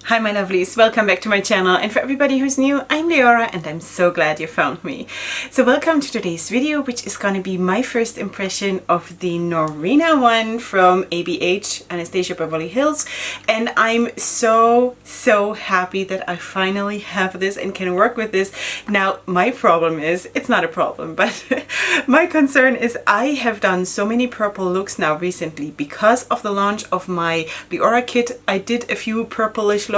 Hi my lovelies, welcome back to my channel, and for everybody who's new, I'm Leorah and I'm so glad you found me. So welcome to today's video, which is gonna be my first impression of the Norvina one from ABH, Anastasia Beverly Hills, and I'm so happy that I finally have this and can work with this. Now my problem is, it's not a problem, but my concern is I have done so many purple looks now recently because of the launch of my Leorah kit. I did a few purplish looks,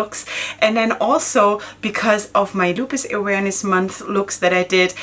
and then also because of my lupus awareness month looks that I did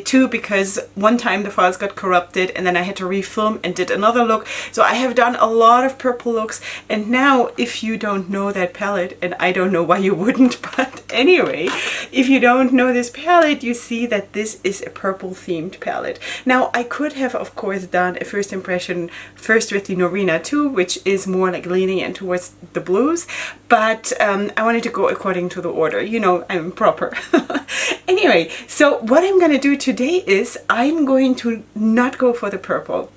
two, because one time the files got corrupted and then I had to refilm and did another look. So I have done a lot of purple looks, and now if you don't know that palette, and I don't know why you wouldn't, but anyway, if you don't know this palette, you see that this is a purple themed palette. Now I could have of course done a first impression first with the Norvina 2, which is more like leaning in towards the blues, but I wanted to go according to the order. You know, I'm proper. Anyway, so what I'm gonna do today is I'm going to not go for the purple,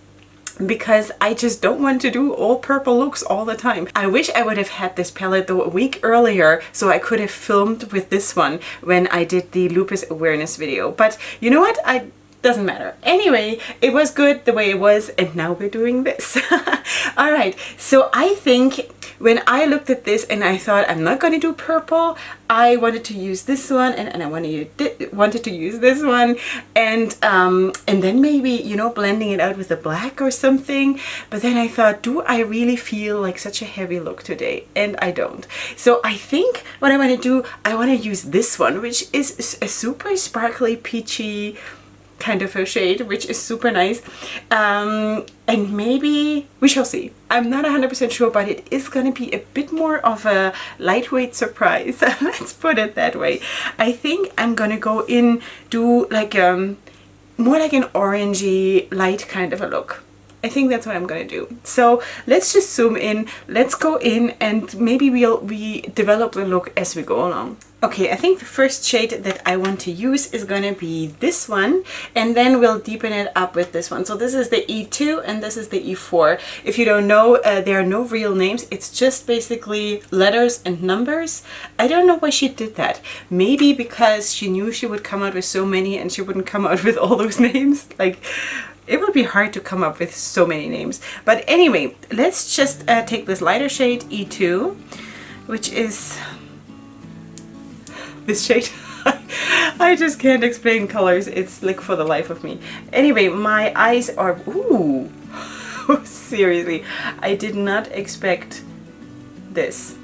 because I just don't want to do all purple looks all the time. I wish I would have had this palette though a week earlier, so I could have filmed with this one when I did the lupus awareness video. But you know what? Doesn't matter. Anyway, it was good the way it was, and now we're doing this. All right, so I think when I looked at this and I thought I'm not going to do purple, I wanted to use this one, and I wanted to use this one, and then maybe, you know, blending it out with the black or something. But then I thought, do I really feel like such a heavy look today? And I don't. So I think what I want to do, I want to use this one, which is a super sparkly peachy kind of a shade, which is super nice, and maybe we shall see. I'm not 100% sure, but it is going to be a bit more of a lightweight surprise. Let's put it that way. I think I'm gonna go in, do like more like an orangey light kind of a look. I think that's what I'm gonna do. So let's just zoom in, let's go in, and maybe we develop the look as we go along. Okay, I think the first shade that I want to use is gonna be this one, and then we'll deepen it up with this one. So this is the E2 and this is the E4. If you don't know, there are no real names. It's just basically letters and numbers. I don't know why she did that. Maybe because she knew she would come out with so many and she wouldn't come out with all those names. Like, it would be hard to come up with so many names. But anyway, let's just take this lighter shade, E2, which is this shade. I just can't explain colors. It's like for the life of me. Anyway, my eyes are, ooh, seriously, I did not expect this.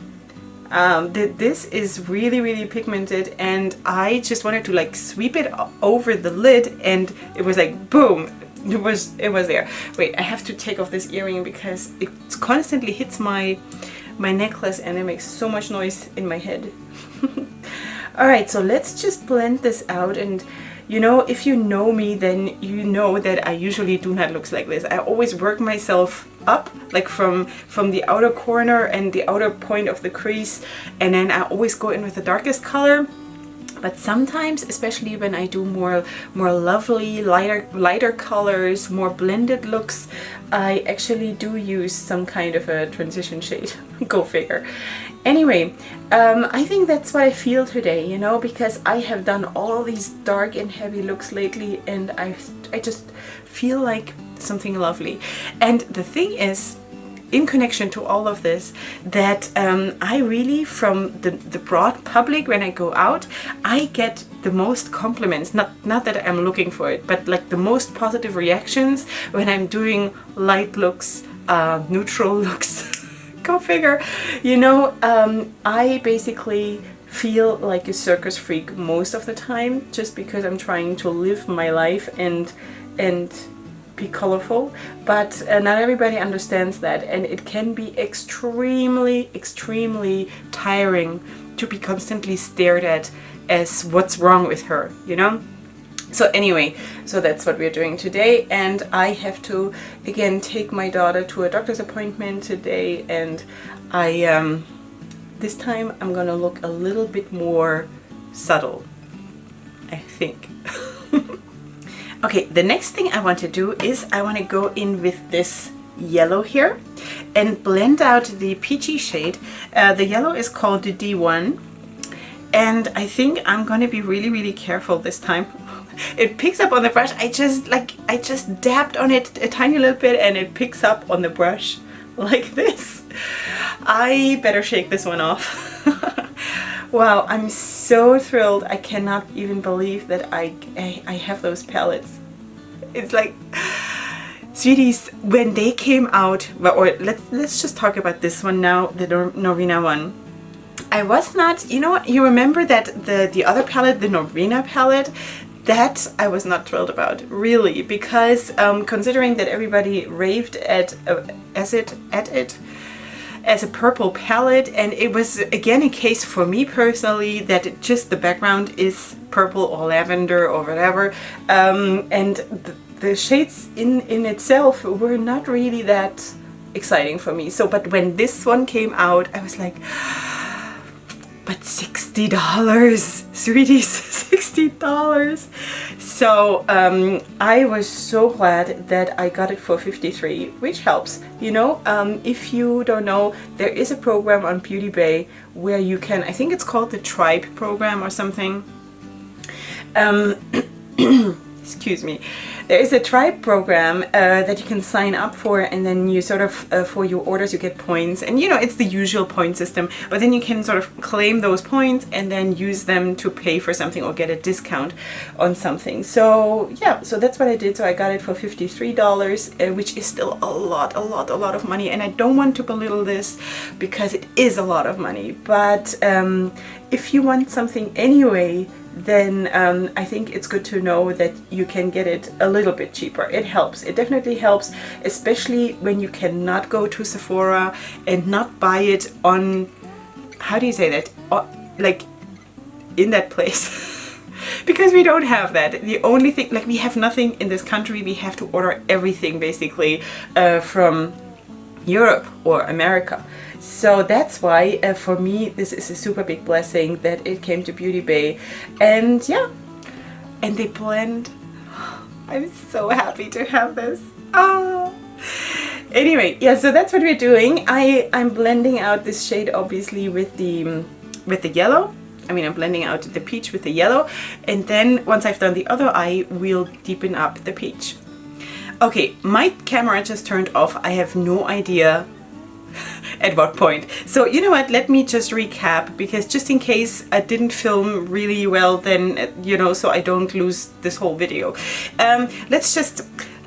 This is really pigmented, and I just wanted to like sweep it over the lid, and it was like boom. It was there. Wait, I have to take off this earring because it constantly hits my necklace and it makes so much noise in my head. All right, so let's just blend this out. And you know, if you know me, then you know that I usually do not look like this. I always work myself up, like from the outer corner and the outer point of the crease, and then I always go in with the darkest color. But sometimes, especially when I do more lovely, lighter colors, more blended looks, I actually do use some kind of a transition shade. Go figure. Anyway, I think that's what I feel today, you know, because I have done all these dark and heavy looks lately, and I just feel like something lovely. And the thing is, in connection to all of this, that I really, from the broad public, when I go out, I get the most compliments, not that I'm looking for it, but like the most positive reactions when I'm doing light looks, neutral looks. Go figure. You know, I basically feel like a circus freak most of the time, just because I'm trying to live my life and be colorful, but not everybody understands that, and it can be extremely tiring to be constantly stared at as what's wrong with her, you know. So anyway, so that's what we're doing today, and I have to again take my daughter to a doctor's appointment today, and I this time I'm gonna look a little bit more subtle, I think. Okay, the next thing I want to do is I want to go in with this yellow here and blend out the peachy shade. The yellow is called the D1, and I think I'm gonna be really careful this time. It picks up on the brush. I just dabbed on it a tiny little bit and it picks up on the brush like this. I better shake this one off. Wow, I'm so thrilled. I cannot even believe that I have those palettes. It's like, sweeties, when they came out, or let's just talk about this one now, the Norvina one. I was not, you know what, you remember that the other palette, the Norvina palette, that I was not thrilled about, really, because considering that everybody raved at it as a purple palette, and it was again a case for me personally that just the background is purple or lavender or whatever, and the shades in itself were not really that exciting for me. So, but when this one came out, I was like, but $60, sweeties, $60. So I was so glad that I got it for $53, which helps. You know, if you don't know, there is a program on Beauty Bay where you can, I think it's called the Tribe program or something. Excuse me. There is a Tribe program that you can sign up for, and then you sort of, for your orders, you get points. And you know, it's the usual point system, but then you can sort of claim those points and then use them to pay for something or get a discount on something. So yeah, so that's what I did. So I got it for $53, which is still a lot of money. And I don't want to belittle this because it is a lot of money. But if you want something anyway, then I think it's good to know that you can get it a little bit cheaper. It helps. It definitely helps, especially when you cannot go to Sephora and not buy it on, how do you say that? Like in that place. Because we don't have that. The only thing, like we have nothing in this country. We have to order everything basically from Europe or America. So that's why for me this is a super big blessing that it came to Beauty Bay. And yeah, and they blend. I'm so happy to have this. Oh. Anyway, yeah, so that's what we're doing. I'm blending out this shade obviously with the yellow. I mean, I'm blending out the peach with the yellow, and then once I've done the other eye, we'll deepen up the peach. Okay, my camera just turned off. I have no idea at what point. So you know what, let me just recap, because just in case I didn't film really well, then you know, so I don't lose this whole video.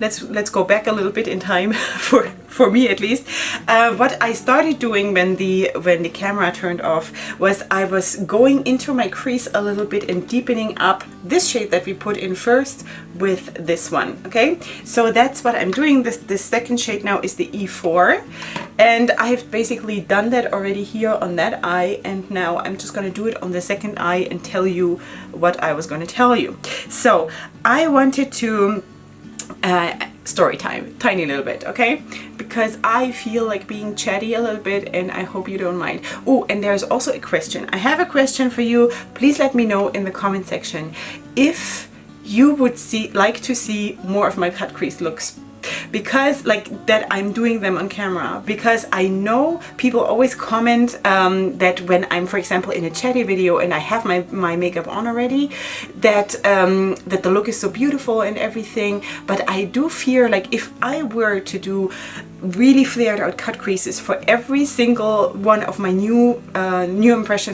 Let's go back a little bit in time for me at least. What I started doing when the camera turned off was I was going into my crease a little bit and deepening up this shade that we put in first with this one. Okay, so that's what I'm doing. This second shade now is the E4, and I've basically done that already here on that eye, and now I'm just going to do it on the second eye and tell you what I was going to tell you. So I wanted to story time, tiny little bit, okay? Because I feel like being chatty a little bit, and I hope you don't mind. Oh, and there's also a question. I have a question for you. Please let me know in the comment section if you would like to see more of my cut crease looks, because like that I'm doing them on camera, because I know people always comment that when I'm, for example, in a chatty video and I have my makeup on already, that that the look is so beautiful and everything, but I do fear, like if I were to do really flared out cut creases for every single one of my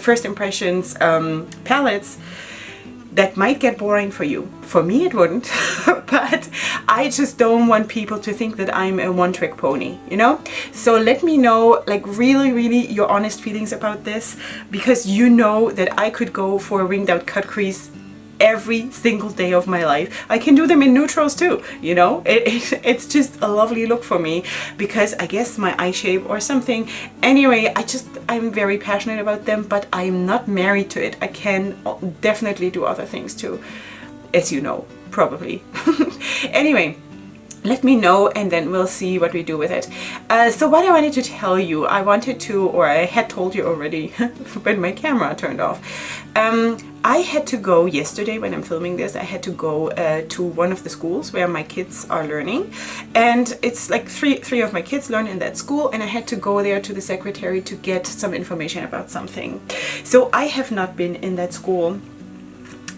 first impressions palettes, that might get boring for you. For me it wouldn't, but I just don't want people to think that I'm a one-trick pony, you know? So let me know, like really your honest feelings about this, because you know that I could go for a winged out cut crease every single day of my life. I can do them in neutrals too, you know? It's just a lovely look for me, because I guess my eye shape or something. Anyway, I'm very passionate about them, but I'm not married to it. I can definitely do other things too, as you know, probably. Anyway, let me know, and then we'll see what we do with it. So what I wanted to tell you, I had told you already when my camera turned off. I had to go yesterday when I'm filming this. I had to go to one of the schools where my kids are learning, and it's like three of my kids learn in that school, and I had to go there to the secretary to get some information about something. So I have not been in that school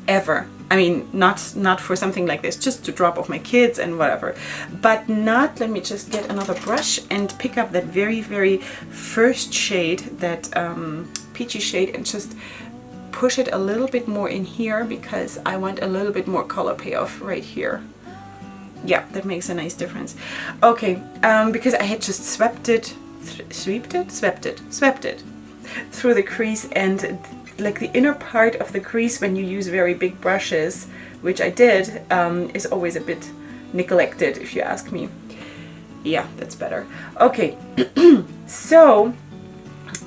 ever. I mean, not for something like this, just to drop off my kids and whatever. But not, let me just get another brush and pick up that very, very first shade, that peachy shade, and just push it a little bit more in here, because I want a little bit more color payoff right here. Yeah, that makes a nice difference. Okay, because I had just swept it through the crease, and like the inner part of the crease, when you use very big brushes, which I did, is always a bit neglected, if you ask me. Yeah, that's better. Okay, so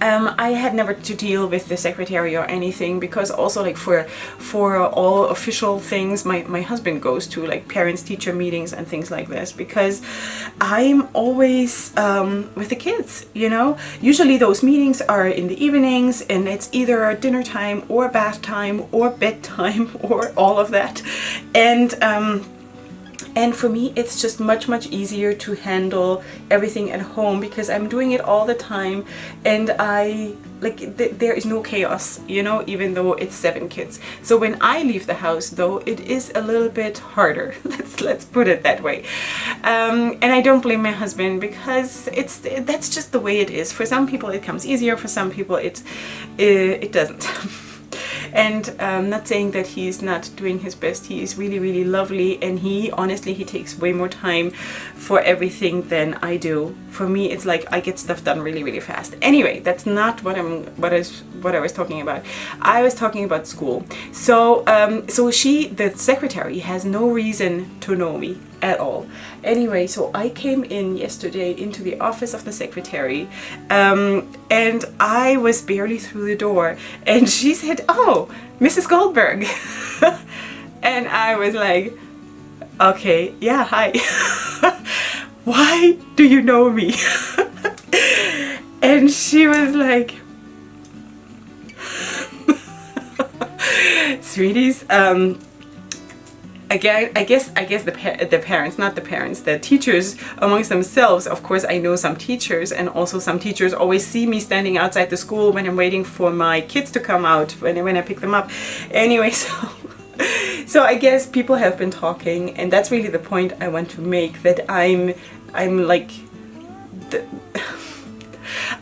I had never to deal with the secretary or anything, because also like for all official things my husband goes to, like parents teacher meetings and things like this, because I'm always with the kids, you know. Usually those meetings are in the evenings, and it's either dinner time or bath time or bedtime or all of that, and for me, it's just much easier to handle everything at home, because I'm doing it all the time, and there is no chaos, you know, even though it's 7 kids. So when I leave the house, though, it is a little bit harder. Let's put it that way. And I don't blame my husband, because that's just the way it is. For some people it comes easier, for some people it doesn't. And not saying that he's not doing his best. He is really lovely, and he takes way more time for everything than I do. For me, it's like I get stuff done really fast. Anyway, that's not what I was talking about. I was talking about school. So the secretary has no reason to know me at all. Anyway, so I came in yesterday into the office of the secretary, and I was barely through the door, and she said, "Oh, Mrs. Goldberg." And I was like, "Okay, yeah, hi." "Why do you know me?" And she was like, "Sweeties, again, I guess the parents, not the parents, the teachers amongst themselves, of course, I know some teachers, and also some teachers always see me standing outside the school when I'm waiting for my kids to come out, when I pick them up. Anyway, so I guess people have been talking, and that's really the point I want to make, that I'm like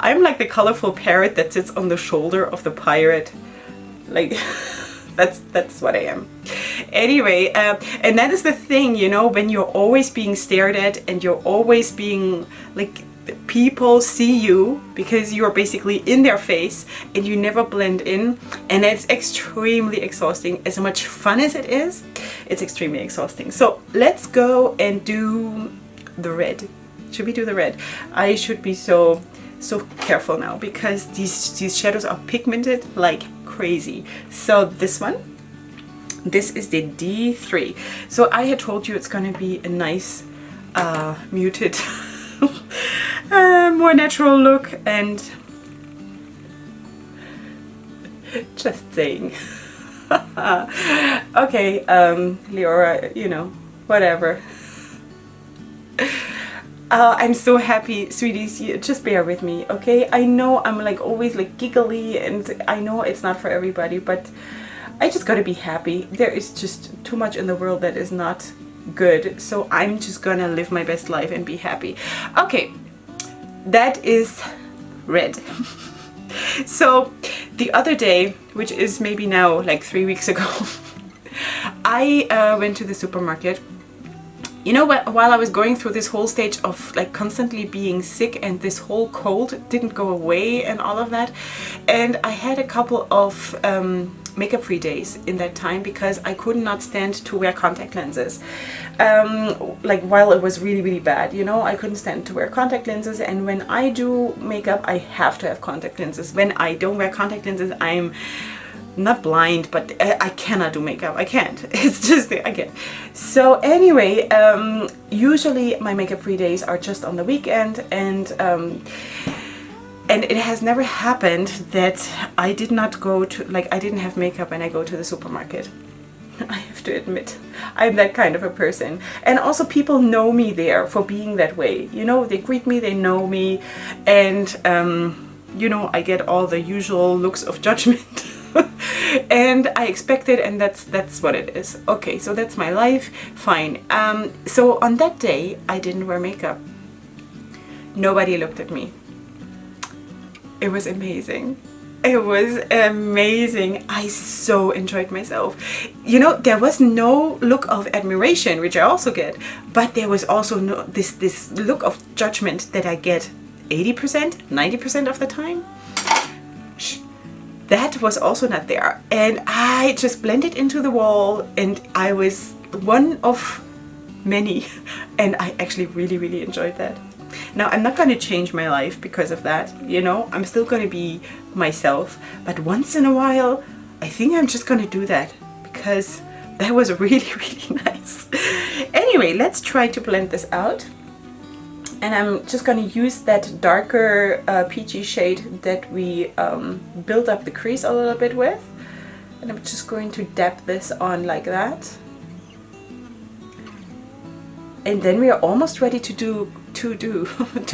I'm like the colorful parrot that sits on the shoulder of the pirate. Like that's what I am. Anyway, and that is the thing, you know, when you're always being stared at, and you're always being like, people see you because you're basically in their face, and you never blend in, and it's extremely exhausting. As much fun as it is, it's extremely exhausting. So let's go and do the red. Should we do the red? I should be so careful now, because these shadows are pigmented like crazy. So this is the D3. So I had told you it's gonna be a nice muted more natural look, and just saying. Okay, Leorah, you know, whatever. I'm so happy, sweeties. You just bear with me, okay? I know I'm like always like giggly, and I know it's not for everybody, but I just gotta be happy. There is just too much in the world that is not good, so I'm just gonna live my best life and be happy. Okay, that is red. So the other day, which is maybe now like 3 weeks ago, I went to the supermarket. You know what, while I was going through this whole stage of like constantly being sick, and this whole cold didn't go away and all of that, and I had a couple of makeup free days in that time, because I could not stand to wear contact lenses. Like while it was really bad, you know, I couldn't stand to wear contact lenses, and when I do makeup I have to have contact lenses. When I don't wear contact lenses, I'm not blind, but I cannot do makeup. I can't. It's just, I can't. So anyway, usually my makeup free days are just on the weekend, and it has never happened that I did not go to, like, I didn't have makeup and I go to the supermarket. I have to admit, I'm that kind of a person. And also people know me there for being that way. You know, they greet me, they know me, and you know, I get all the usual looks of judgment. And I expect it, and that's what it is. Okay, so that's my life. Fine. So on that day, I didn't wear makeup. Nobody looked at me. It was amazing. It was amazing. I so enjoyed myself. You know, there was no look of admiration, which I also get, but there was also no this look of judgment that I get 80%, 90% of the time. That was also not there. And I just blended into the wall, and I was one of many, and I actually really, really enjoyed that. Now, I'm not going to change my life because of that, you know, I'm still going to be myself, but once in a while, I think I'm just going to do that, because that was really, really nice. Anyway, let's try to blend this out. And I'm just going to use that darker peachy shade that we built up the crease a little bit with. And I'm just going to dab this on like that. And then we are almost ready to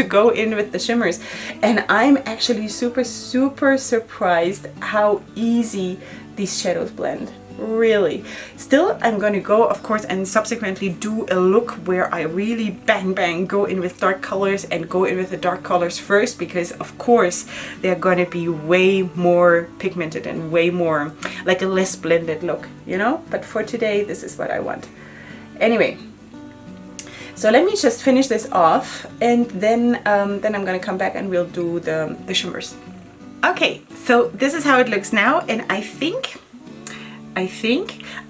go in with the shimmers. And I'm actually super, super surprised how easy these shadows blend. Really. Still, I'm going to go, of course, and subsequently do a look where I really bang go in with dark colors and go in with the dark colors first, because of course they're going to be way more pigmented and way more like a less blended look, you know. But for today, this is what I want. Anyway, so let me just finish this off, and then I'm going to come back and we'll do the shimmers. Okay, so this is how it looks now, and I think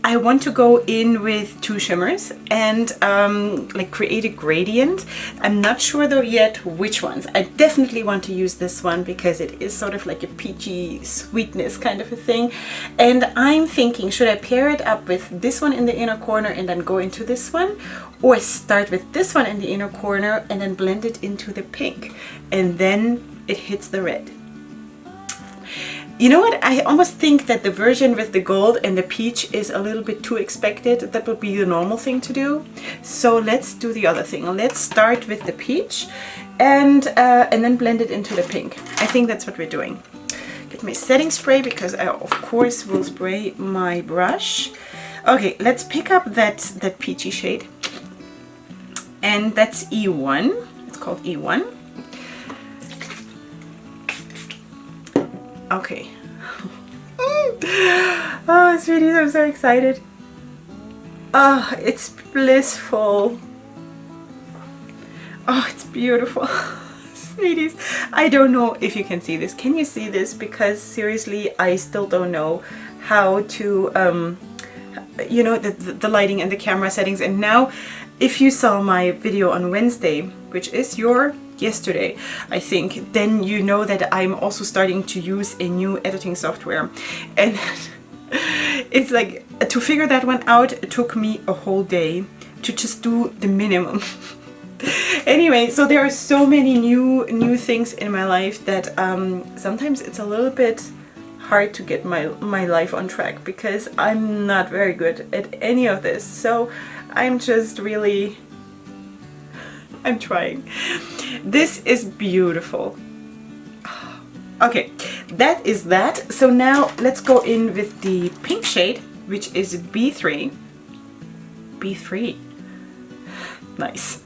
I want to go in with two shimmers and like create a gradient. I'm not sure though yet which ones. I definitely want to use this one because it is sort of like a peachy sweetness kind of a thing. And I'm thinking, should I pair it up with this one in the inner corner and then go into this one? Or start with this one in the inner corner and then blend it into the pink, and then it hits the red. You know what? I almost think that the version with the gold and the peach is a little bit too expected. That would be the normal thing to do. So let's do the other thing. Let's start with the peach and then blend it into the pink. I think that's what we're doing. Get my setting spray because I of course will spray my brush. Okay, let's pick up that peachy shade. And that's E1. It's called E1. Okay. Oh, sweeties, I'm so excited. Oh, it's blissful. Oh, it's beautiful. Sweeties, I don't know if you can see this. Can you see this? Because seriously, I still don't know how to, you know, the lighting and the camera settings. And now, if you saw my video on Wednesday, which is yesterday, I think, then you know that I'm also starting to use a new editing software, and it's like, to figure that one out, it took me a whole day to just do the minimum. Anyway, so there are so many new things in my life that sometimes it's a little bit hard to get my life on track, because I'm not very good at any of this. So I'm just really, I'm trying. This is beautiful. Okay, that is that. So now let's go in with the pink shade, which is B3. B3. Nice.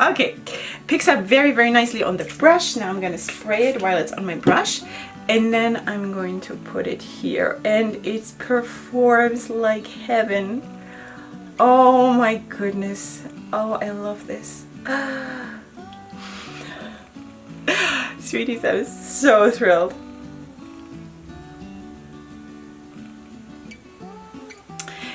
Okay, picks up very, very nicely on the brush. Now I'm gonna spray it while it's on my brush, and then I'm going to put it here, and it performs like heaven. Oh my goodness. Oh, I love this. Sweeties, I was so thrilled.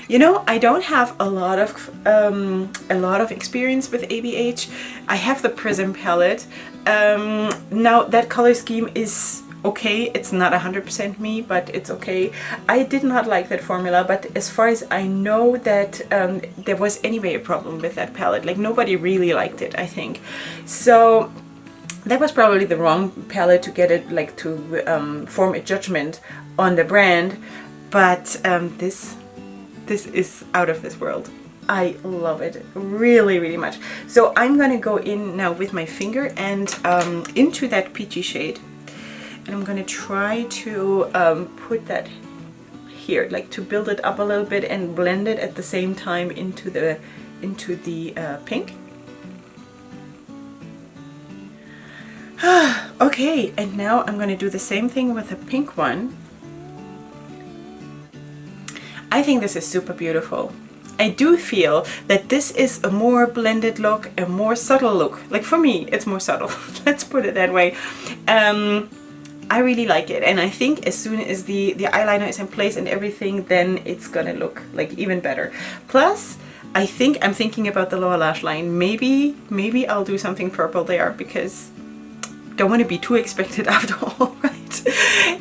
You know, I don't have a lot of experience with ABH. I have the Prism palette. Now that color scheme is okay. It's not 100% me, but it's okay. I did not like that formula, but as far as I know that there was anyway a problem with that palette. Like nobody really liked it, I think. So that was probably the wrong palette to get it, like to form a judgment on the brand. But this is out of this world. I love it really, really much. So I'm gonna go in now with my finger and into that peachy shade. And I'm gonna try to put that here, like to build it up a little bit and blend it at the same time into the pink. Okay, and now I'm gonna do the same thing with the pink one. I think this is super beautiful. I do feel that this is a more blended look, a more subtle look. Like for me, it's more subtle. Let's put it that way. I really like it, and I think as soon as the eyeliner is in place and everything, then it's gonna look like even better. Plus, I think I'm thinking about the lower lash line. Maybe I'll do something purple there, because don't want to be too expected after all, right?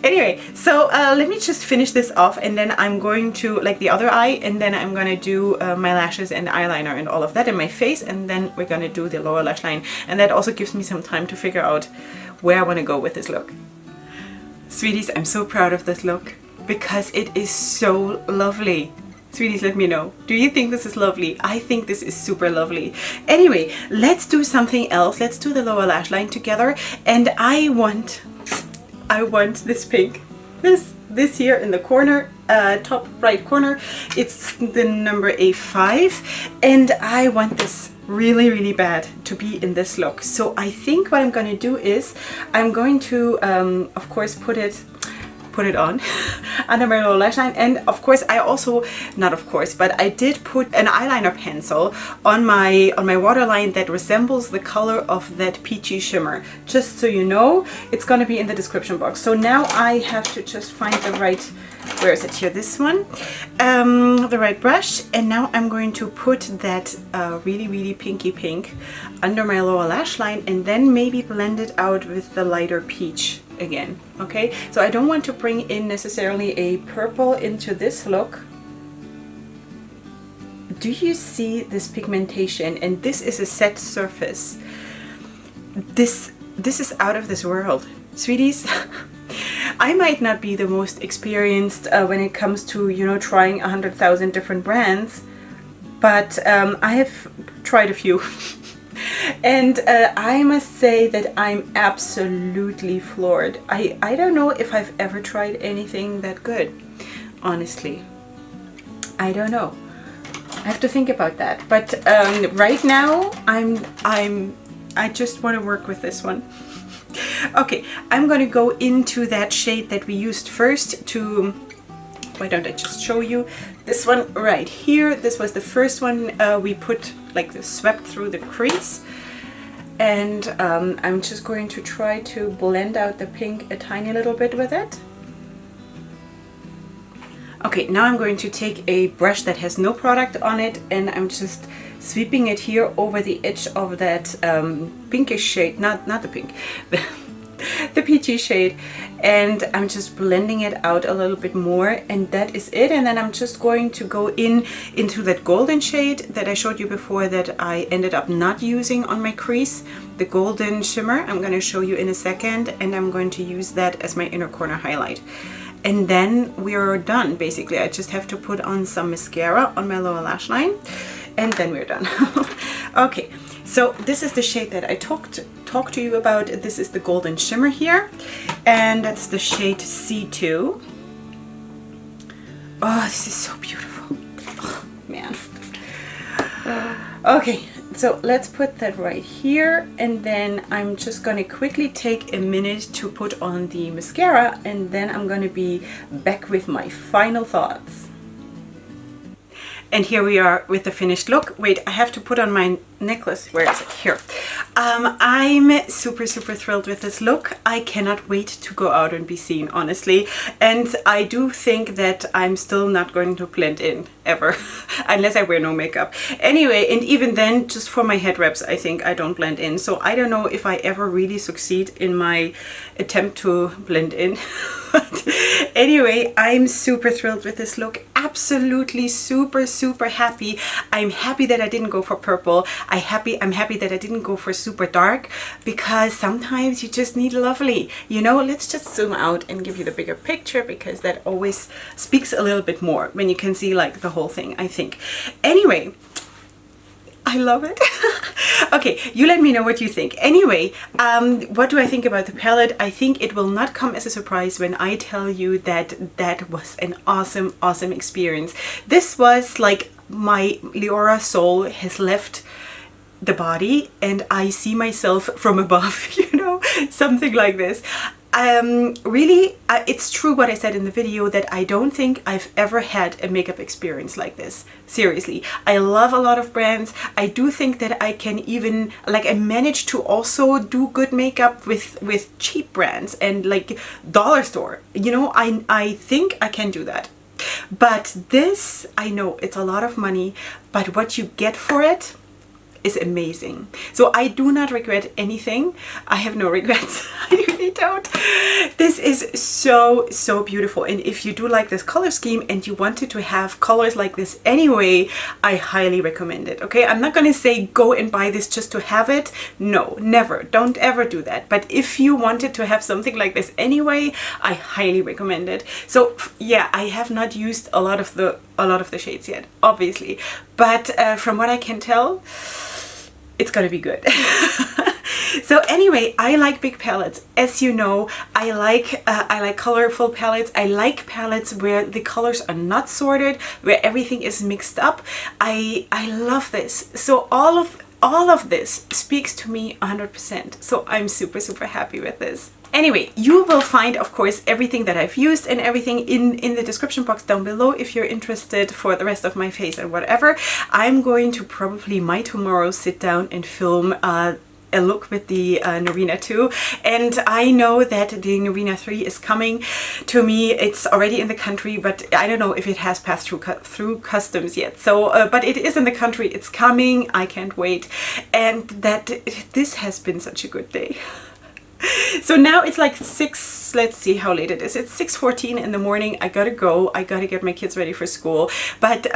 Anyway, so let me just finish this off, and then I'm going to, like the other eye, and then I'm gonna do my lashes and eyeliner and all of that in my face, and then we're gonna do the lower lash line, and that also gives me some time to figure out where I want to go with this look. Sweeties, I'm so proud of this look because it is so lovely. Sweeties, let me know. Do you think this is lovely? I think this is super lovely. Anyway, let's do something else. Let's do the lower lash line together. And I want this pink. This here in the corner, top right corner. It's the number A5. And I want this really, really bad to be in this look. So I think what I'm going to do is I'm going to, of course, put it on under my lower lash line, and of course I also, not of course, but I did put an eyeliner pencil on my waterline that resembles the color of that peachy shimmer. Just so you know, it's going to be in the description box. So now I have to just find the right, where is it here, this one, the right brush, and now I'm going to put that really, really pinky pink under my lower lash line, and then maybe blend it out with the lighter peach again. Okay, so I don't want to bring in necessarily a purple into this look. Do you see this pigmentation? And this is a set surface. This is out of this world, sweeties. I might not be the most experienced when it comes to, you know, trying 100,000 different brands, but I have tried a few. And I must say that I'm absolutely floored. I don't know if I've ever tried anything that good, honestly. I don't know. I have to think about that. But right now, I just want to work with this one. Okay, I'm going to go into that shade that we used first to... Why don't I just show you this one right here? This was the first one we put, like, swept through the crease. And I'm just going to try to blend out the pink a tiny little bit with it. Okay, now I'm going to take a brush that has no product on it, and I'm just sweeping it here over the edge of that pinkish shade, not the pink, the peachy shade, and I'm just blending it out a little bit more, and that is it. And then I'm just going to go into that golden shade that I showed you before that I ended up not using on my crease, the golden shimmer. I'm going to show you in a second, and I'm going to use that as my inner corner highlight. And then we're done. Basically, I just have to put on some mascara on my lower lash line, and then we're done. Okay, so this is the shade that I talked to you about. This is the golden shimmer here, and that's the shade C2. Oh, this is so beautiful. Oh, man. Okay, so let's put that right here, and then I'm just going to quickly take a minute to put on the mascara, and then I'm going to be back with my final thoughts. And here we are with the finished look. Wait, I have to put on my necklace. Where is it? Here. I'm super thrilled with this look. I cannot wait to go out and be seen, honestly. And I do think that I'm still not going to blend in ever unless I wear no makeup. Anyway, and even then, just for my head wraps, I think I don't blend in. So I don't know if I ever really succeed in my attempt to blend in. But anyway, I'm super thrilled with this look. Absolutely super happy. I'm happy that I didn't go for purple. I'm happy that I didn't go for super dark, because sometimes you just need lovely, you know. Let's just zoom out and give you the bigger picture, because that always speaks a little bit more when you can see like the whole thing, I think. Anyway, I love it. Okay, you let me know what you think. Anyway, what do I think about the palette? I think it will not come as a surprise when I tell you that that was an awesome experience. This was like my Leorah soul has left the body and I see myself from above, you know, something like this. Really, it's true what I said in the video, that I don't think I've ever had a makeup experience like this. Seriously, I love a lot of brands. I do think that I can even, like, I managed to also do good makeup with cheap brands and like dollar store. You know, I think I can do that. But this, I know it's a lot of money, but what you get for it is amazing. So I do not regret anything. I have no regrets. I really don't. This is so beautiful. And if you do like this color scheme and you wanted to have colors like this anyway, I highly recommend it. Okay, I'm not gonna say go and buy this just to have it. No, never. Don't ever do that. But if you wanted to have something like this anyway, I highly recommend it. So yeah, I have not used a lot of the shades yet, obviously, but from what I can tell, it's gonna be good. So anyway, I like big palettes. As you know, I like colorful palettes. I like palettes where the colors are not sorted, where everything is mixed up. I love this. So all of this speaks to me 100%. So I'm super happy with this. Anyway, you will find, of course, everything that I've used and everything in the description box down below if you're interested for the rest of my face and whatever. I'm going to probably tomorrow sit down and film a look with the Norvina 2, and I know that the Norvina 3 is coming to me. It's already in the country, but I don't know if it has passed through customs yet. So but it is in the country, it's coming. I can't wait. And this has been such a good day. So now it's like 6, let's see how late it is. It's 6:14 in the morning. I gotta go. I gotta get my kids ready for school. But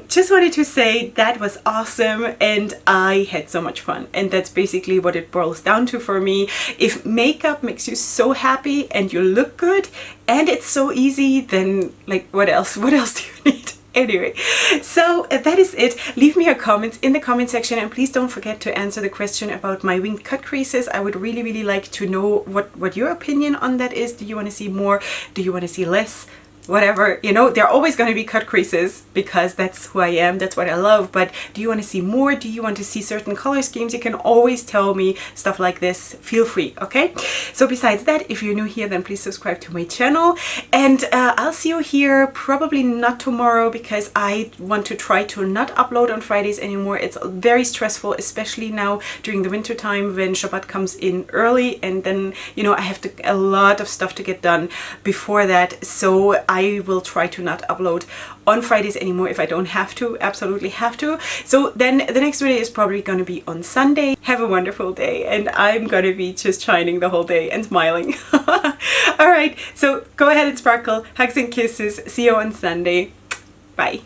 just wanted to say that was awesome and I had so much fun. And that's basically what it boils down to for me. If makeup makes you so happy and you look good and it's so easy, then like what else? What else do you need? Anyway, so that is it. Leave me your comments in the comment section and please don't forget to answer the question about my winged cut creases. I would really like to know what your opinion on that is. Do you want to see more? Do you want to see less? Whatever, you know, they're always going to be cut creases because that's who I am, that's what I love. But do you want to see more? Do you want to see certain color schemes? You can always tell me stuff like this. Feel free, okay? So besides that, if you're new here, then please subscribe to my channel. And I'll see you here probably not tomorrow because I want to try to not upload on Fridays anymore. It's very stressful, especially now during the winter time when Shabbat comes in early, and then, you know, I have a lot of stuff to get done before that. So I will try to not upload on Fridays anymore if I don't have to, absolutely have to. So then the next video is probably going to be on Sunday. Have a wonderful day, and I'm going to be just shining the whole day and smiling. All right, so go ahead and sparkle. Hugs and kisses. See you on Sunday. Bye.